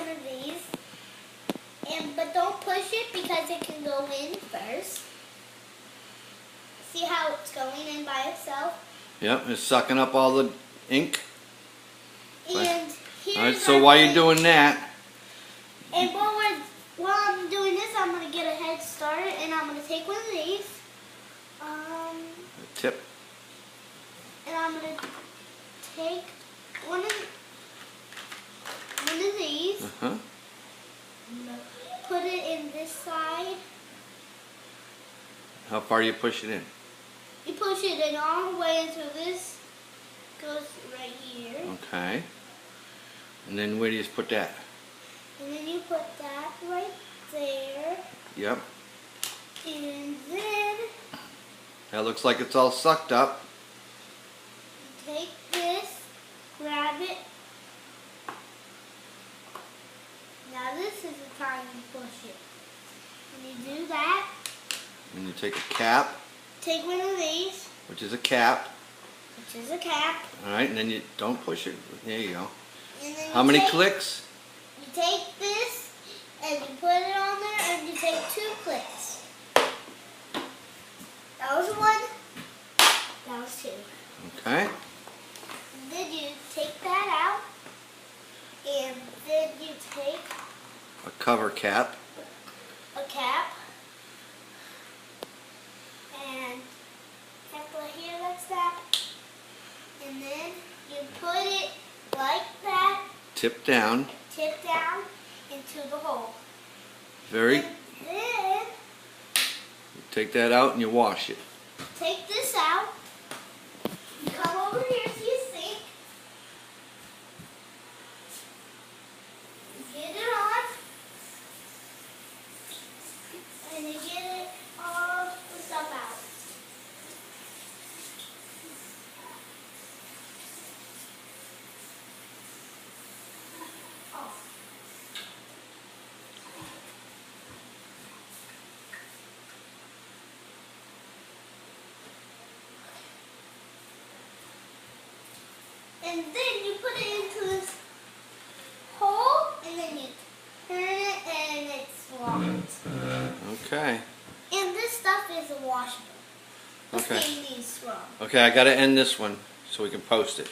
one of these, but don't push it because it can go in first. See how it's going in by itself? Yep, it's sucking up all the ink. And here's Alright, so while you're doing that, and while I'm doing this, I'm going to get a head start, and I'm going to take one of these. tip. And I'm going to take one of these. Uh-huh. Put it in this side. How far do you push it in? You push it in all the way until this goes right here. Okay. And then where do you put that? And then you put that right there. Yep. And then That looks like it's all sucked up. you take this, grab it. Now this is the time you push it. When you do that, And you take a cap, take one of these, which is a cap. which is a cap. Alright, and then you don't push it. There you go. And then How you many take, clicks? You take this and you put it on there and you take 2 clicks. That was 1. That was 2. Okay. And then you take that out. And then you take A cover cap. a cap. And cap right here like that. And then you put it like that, Tip down. tip down into the hole. Very. And then Take that out and you wash it. take this out. You come over here to your sink. Get it on. And you get all the stuff out. Oh. And then you put it into this hole, and then you turn it, and it's locked. Okay. And this stuff is washable. Let's Okay. take these from. Okay, I gotta end this one so we can post it.